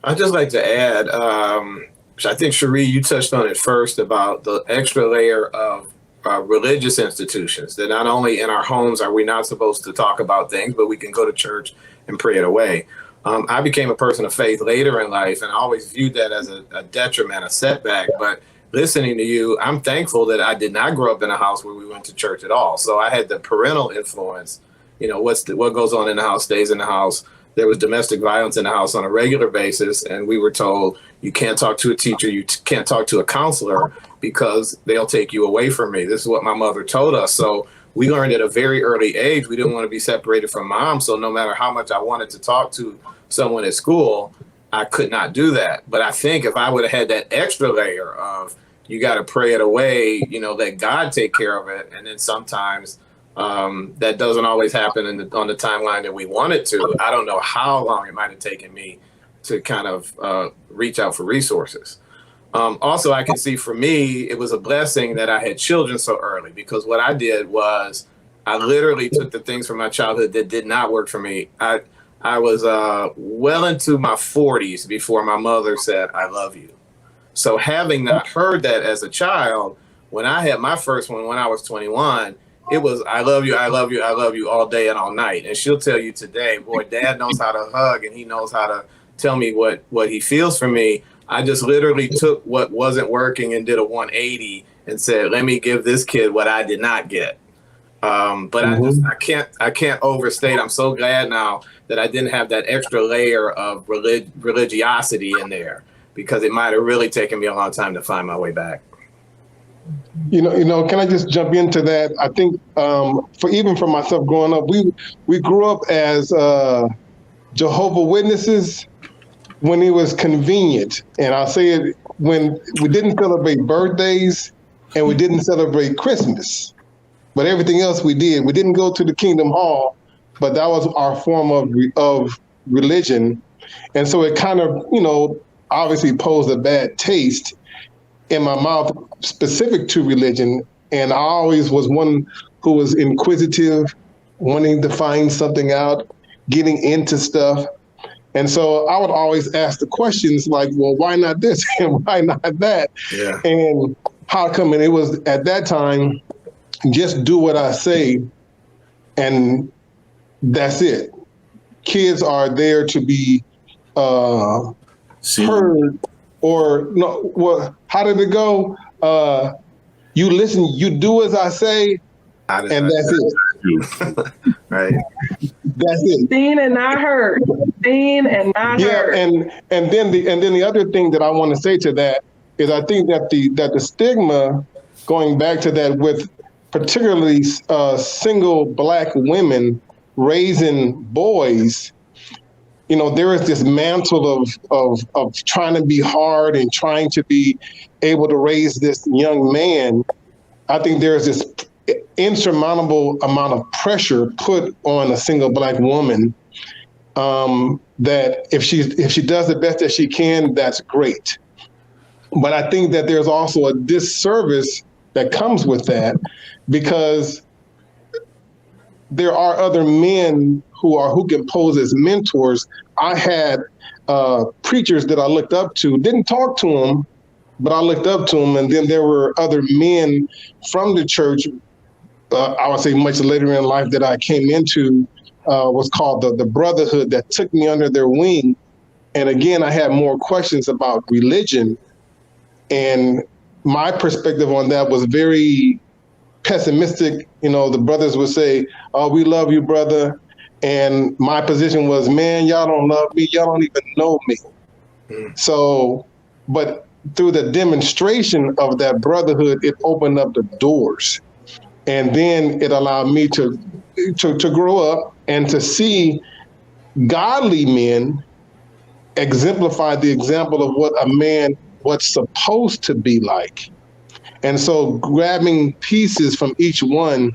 I'd just like to add, which I think, Sheree, you touched on it first about the extra layer of religious institutions, that not only in our homes are we not supposed to talk about things, but we can go to church and pray it away. I became a person of faith later in life, and I always viewed that as a detriment, a setback. But listening to you, I'm thankful that I did not grow up in a house where we went to church at all. So I had the parental influence. What goes on in the house stays in the house. There was domestic violence in the house on a regular basis, and we were told you can't talk to a teacher, you can't talk to a counselor because they'll take you away from me. This is what my mother told us. So we learned at a very early age we didn't want to be separated from mom. So no matter how much I wanted to talk to someone at school, I could not do that. But I think if I would have had that extra layer of you got to pray it away, let God take care of it, and then sometimes that doesn't always happen on the timeline that we want it to. I don't know how long it might have taken me to kind of reach out for resources. Also, I can see for me, it was a blessing that I had children so early, because what I did was I literally took the things from my childhood that did not work for me. I was well into my 40s before my mother said, "I love you." So having not heard that as a child, when I had my first one when I was 21, it was, "I love you, I love you, I love you," all day and all night. And she'll tell you today, boy, Dad knows how to hug and he knows how to tell me what he feels for me. I just literally took what wasn't working and did a 180 and said, let me give this kid what I did not get. But I can't overstate. I'm so glad now that I didn't have that extra layer of religiosity in there, because it might have really taken me a long time to find my way back. Can I just jump into that? I think for myself growing up, we grew up as Jehovah's Witnesses when it was convenient. And I'll say it, when we didn't celebrate birthdays and we didn't celebrate Christmas, but everything else we did. We didn't go to the Kingdom Hall, but that was our form of religion. And so it kind of, obviously posed a bad taste in my mouth specific to religion. And I always was one who was inquisitive, wanting to find something out, getting into stuff. And so I would always ask the questions like, well, why not this and why not that? Yeah. And how come? And it was at that time, just do what I say, and that's it. Kids are there to be heard, or no. Well, how did it go? You listen, you do as I say, and that's it. Right. That's it. Seen and not heard. Seen and not heard. Yeah, and then the other thing that I want to say to that is I think that the stigma, going back to that, with particularly single Black women raising boys, there is this mantle of trying to be hard and trying to be able to raise this young man. I think there is this insurmountable amount of pressure put on a single Black woman, that if she does the best that she can, that's great. But I think that there's also a disservice that comes with that, because there are other men who can pose as mentors. I had preachers that I looked up to, didn't talk to them, but I looked up to them. And then there were other men from the church, I would say much later in life, that I came into, was called the Brotherhood, that took me under their wing. And again, I had more questions about religion. And my perspective on that was very pessimistic. The brothers would say, "Oh, we love you, brother." And my position was, "Man, y'all don't love me. Y'all don't even know me." So, but through the demonstration of that brotherhood, it opened up the doors. And then it allowed me to grow up and to see godly men exemplify the example of what a man was supposed to be like. And so grabbing pieces from each one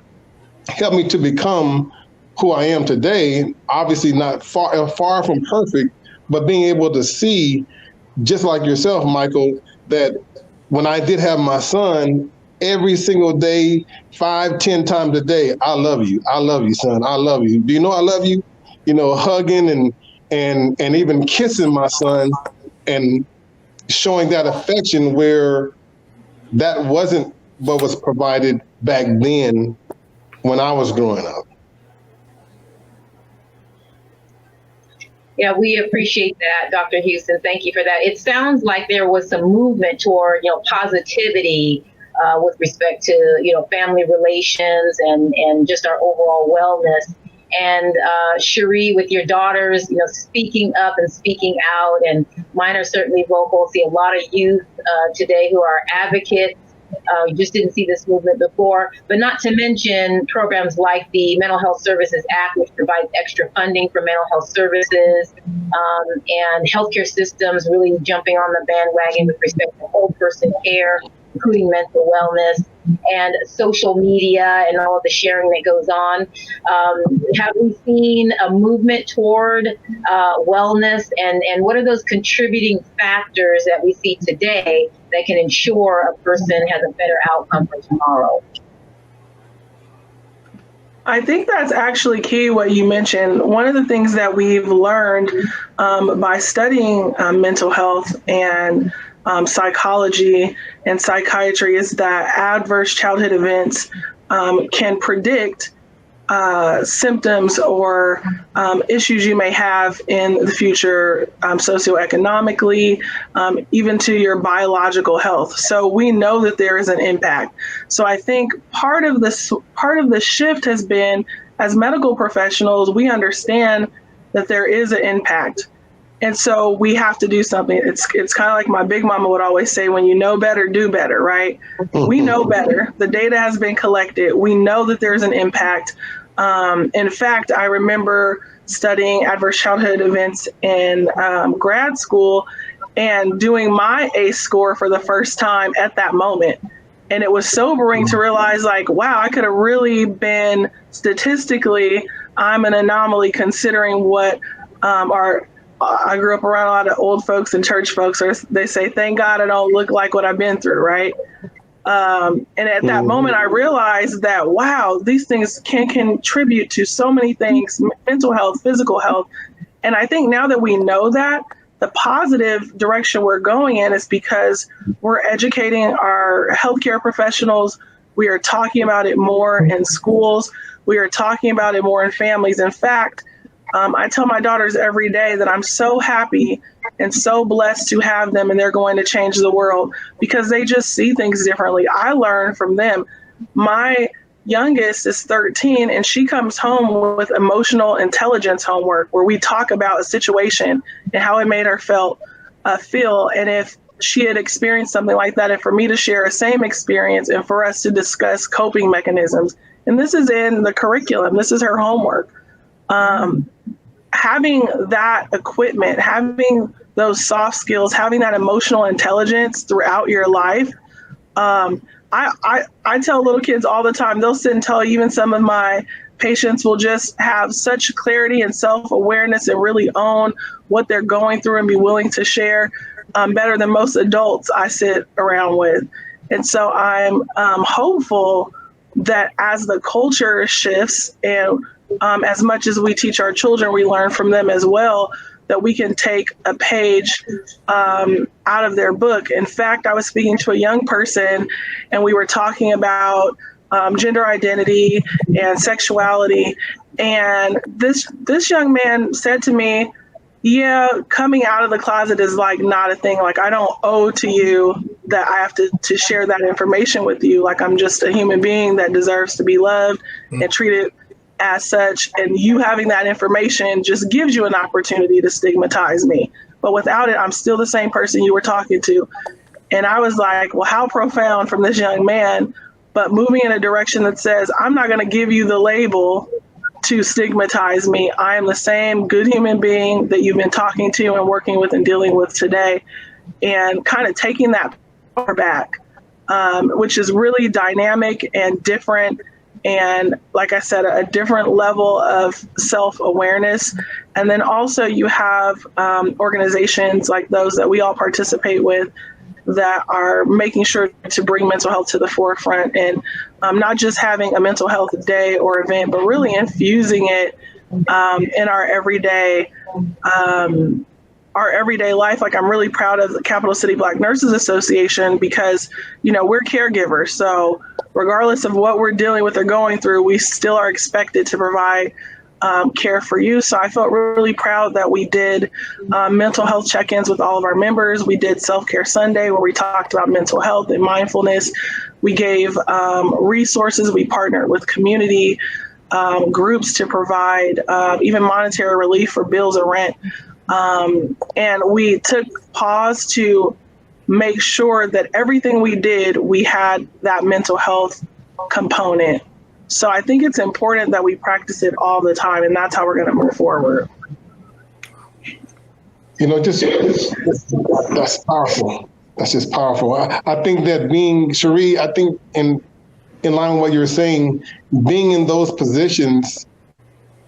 helped me to become who I am today. Obviously not far from perfect, but being able to see, just like yourself, Mykel, that when I did have my son, every single day, 5-10 times a day, "I love you, son, I love you. Do you know I love you?" Hugging and even kissing my son and showing that affection where that wasn't what was provided back then when I was growing up. Yeah, we appreciate that, Dr. Houston. Thank you for that. It sounds like there was some movement toward, positivity with respect to, family relations and just our overall wellness. And Sheree, with your daughters, speaking up and speaking out, and mine are certainly vocal. See a lot of youth today who are advocates. You just didn't see this movement before, but not to mention programs like the Mental Health Services Act, which provides extra funding for mental health services, and healthcare systems really jumping on the bandwagon with respect to whole person care, including mental wellness, and social media and all of the sharing that goes on. Have we seen a movement toward wellness, and what are those contributing factors that we see today that can ensure a person has a better outcome for tomorrow? I think that's actually key what you mentioned. One of the things that we've learned by studying mental health and psychology and psychiatry is that adverse childhood events can predict symptoms or issues you may have in the future, socioeconomically, even to your biological health. So we know that there is an impact. So I think part of the shift has been, as medical professionals, we understand that there is an impact. And so we have to do something. It's kind of like my big mama would always say, when you know better, do better, right? We know better. The data has been collected. We know that there's an impact. In fact, I remember studying adverse childhood events in grad school and doing my ACE score for the first time at that moment. And it was sobering to realize, like, wow, I could have really been statistically, I'm an anomaly considering what I grew up around a lot of old folks and church folks, or they say, thank God I don't look like what I've been through, right? And at that moment, I realized that, wow, these things can contribute to so many things, mental health, physical health. And I think now that we know that, the positive direction we're going in is because we're educating our healthcare professionals. We are talking about it more in schools. We are talking about it more in families. In fact, I tell my daughters every day that I'm so happy and so blessed to have them, and they're going to change the world because they just see things differently. I learn from them. My youngest is 13, and she comes home with emotional intelligence homework where we talk about a situation and how it made her feel. And if she had experienced something like that, and for me to share a same experience and for us to discuss coping mechanisms. And this is in the curriculum. This is her homework. Having that equipment, having those soft skills, having that emotional intelligence throughout your life. I tell little kids all the time, they'll sit and tell, even some of my patients will just have such clarity and self-awareness and really own what they're going through and be willing to share better than most adults I sit around with. And so I'm hopeful that as the culture shifts and as much as we teach our children, we learn from them as well, that we can take a page out of their book. In fact, I was speaking to a young person and we were talking about gender identity and sexuality. And this young man said to me, yeah, coming out of the closet is like not a thing. Like, I don't owe to you that I have to share that information with you. Like, I'm just a human being that deserves to be loved and treated as such, and you having that information just gives you an opportunity to stigmatize me. But without it, I'm still the same person you were talking to. And I was like, well, how profound from this young man, but moving in a direction that says, I'm not going to give you the label to stigmatize me. I am the same good human being that you've been talking to and working with and dealing with today. And kind of taking that power back, which is really dynamic and different. And like I said, a different level of self-awareness. And then also you have organizations like those that we all participate with that are making sure to bring mental health to the forefront, and not just having a mental health day or event, but really infusing it in our everyday our everyday life. Like, I'm really proud of the Capital City Black Nurses Association because, we're caregivers. So regardless of what we're dealing with or going through, we still are expected to provide care for you. So I felt really proud that we did mental health check-ins with all of our members. We did Self-Care Sunday where we talked about mental health and mindfulness. We gave resources. We partnered with community groups to provide even monetary relief for bills or rent. And we took pause to make sure that everything we did, we had that mental health component. So I think it's important that we practice it all the time, and that's how we're going to move forward. That's powerful. That's just powerful. I think that Sheree, I think in line with what you're saying, being in those positions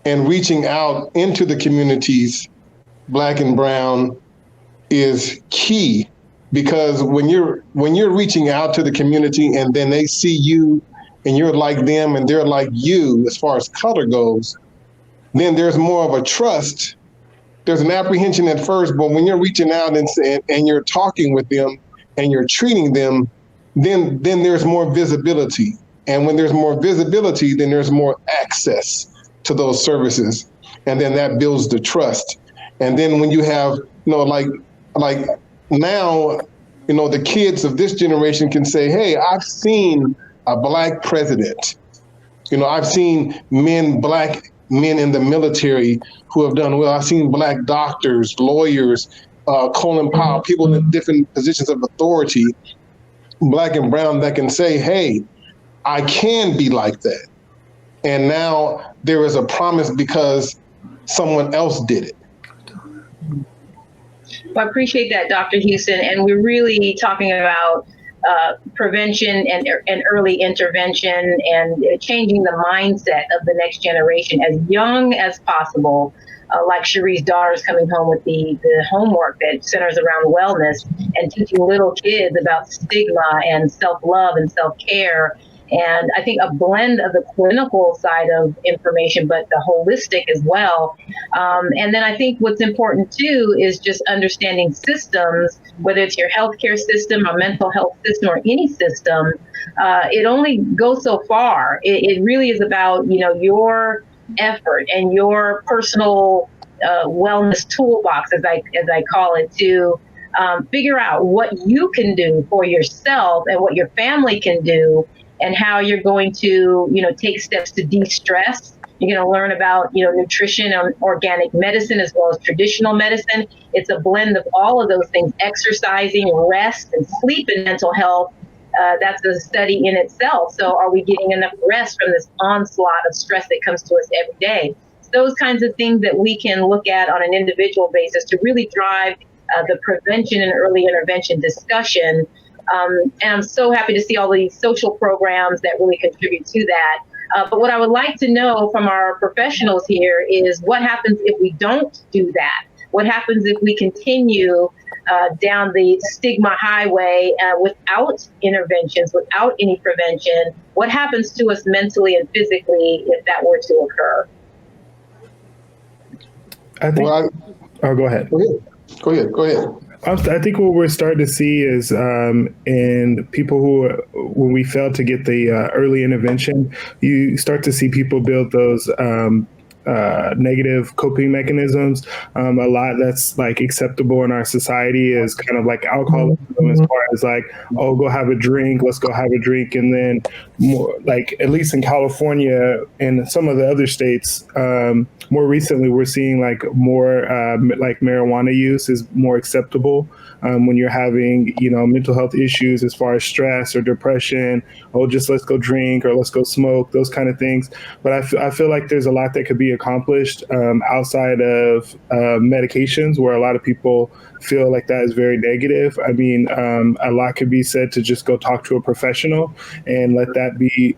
and reaching out into the communities, Black and brown, is key, because when you're reaching out to the community and then they see you and you're like them and they're like you as far as color goes, then there's more of a trust. There's an apprehension at first, but when you're reaching out and you're talking with them and you're treating them, then there's more visibility. And when there's more visibility, then there's more access to those services. And then that builds the trust. And then when you have, like now, the kids of this generation can say, hey, I've seen a Black president. I've seen Black men in the military who have done well. I've seen Black doctors, lawyers, Coleman Powell, people in different positions of authority, Black and brown, that can say, hey, I can be like that. And now there is a promise because someone else did it. Well, I appreciate that, Dr. Houston. And we're really talking about prevention and early intervention and changing the mindset of the next generation as young as possible. Like Sheree's daughter's coming home with the homework that centers around wellness and teaching little kids about stigma and self-love and self-care. And I think a blend of the clinical side of information, but the holistic as well. And then I think what's important too is just understanding systems, whether it's your healthcare system or mental health system or any system. It only goes so far. It really is about, your effort and your personal wellness toolbox, as I call it, to figure out what you can do for yourself and what your family can do, and how you're going to, take steps to de-stress. You're going to learn about, nutrition and organic medicine as well as traditional medicine. It's a blend of all of those things: exercising, rest, and sleep and mental health. That's a study in itself. So are we getting enough rest from this onslaught of stress that comes to us every day? It's those kinds of things that we can look at on an individual basis to really drive the prevention and early intervention discussion. And I'm so happy to see all these social programs that really contribute to that. But what I would like to know from our professionals here is what happens if we don't do that? What happens if we continue down the stigma highway without interventions, without any prevention? What happens to us mentally and physically if that were to occur? I think. Go ahead. Go ahead. I think what we're starting to see is in people who, when we fail to get the early intervention, you start to see people build those negative coping mechanisms. A lot that's like acceptable in our society is kind of like alcoholism, as far as like, oh, go have a drink, let's go have a drink. And then more like, at least in California and some of the other states, more recently, we're seeing like more like marijuana use is more acceptable when you're having, mental health issues as far as stress or depression. Oh, just let's go drink or let's go smoke, those kind of things. But I feel like there's a lot that could be accomplished outside of medications, where a lot of people feel like that is very negative. I mean, a lot could be said to just go talk to a professional and let that be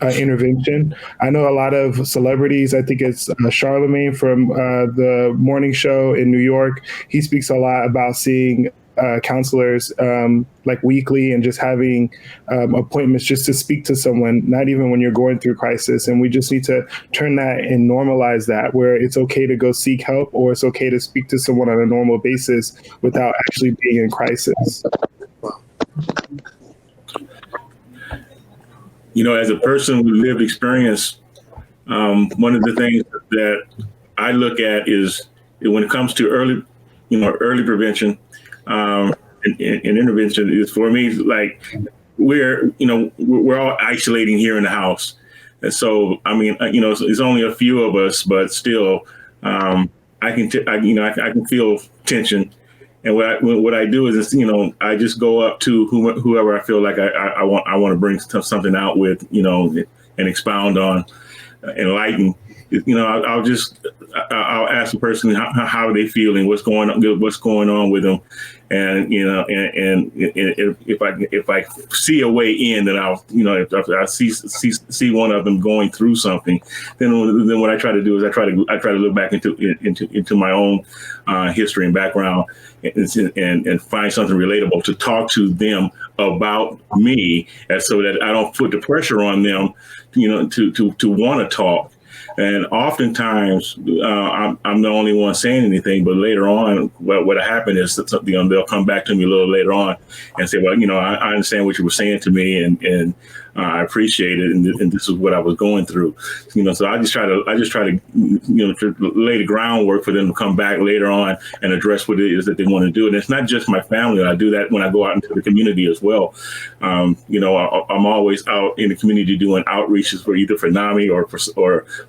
intervention. I know a lot of celebrities. I think it's Charlemagne from the morning show in New York. He speaks a lot about seeing counselors like weekly, and just having appointments just to speak to someone, not even when you're going through crisis. And we just need to turn that and normalize that, where it's okay to go seek help, or it's okay to speak to someone on a normal basis without actually being in crisis. You know, as a person with lived experience, one of the things that I look at is when it comes to early prevention and intervention, is for me, like we're all isolating here in the house. And so, I mean, it's only a few of us, but still, I can feel tension. And what I do is, I just go up to whoever I feel like I want to bring something out with, and expound on, enlighten. I'll ask the person how are they feeling, what's going on with them, and if I see a way in, then if I see one of them going through something, then what I try to do is I try to look back into my own history and background, and find something relatable to talk to them about me, and so that I don't put the pressure on them, to want to talk. And oftentimes, I'm the only one saying anything. But later on, what happened is that they'll come back to me a little later on and say, "Well, I understand what you were saying to me, and I appreciate it, and this is what I was going through." So I just try to to lay the groundwork for them to come back later on and address what it is that they want to do. And it's not just my family. I do that when I go out into the community as well. I'm always out in the community doing outreaches for NAMI or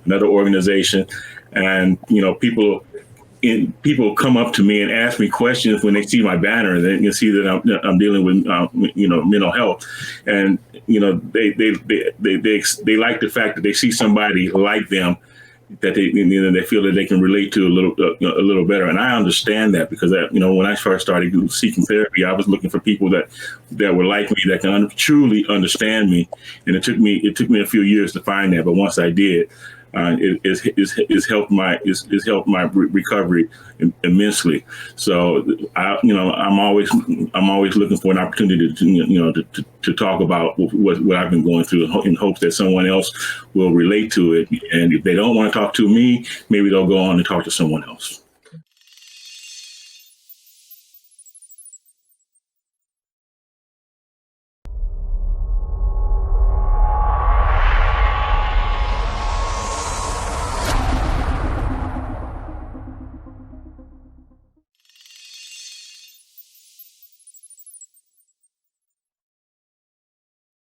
another organization, and people come up to me and ask me questions when they see my banner. Then you see that I'm dealing with mental health, and they like the fact that they see somebody like them that they feel that they can relate to a little better. And I understand that, because when I first started seeking therapy, I was looking for people that were like me, that can truly understand me. And it took me a few years to find that, but once I did, it's helped my recovery immensly. So I'm always looking for an opportunity to talk about what I've been going through, in hopes that someone else will relate to it. And if they don't want to talk to me, maybe they'll go on and talk to someone else.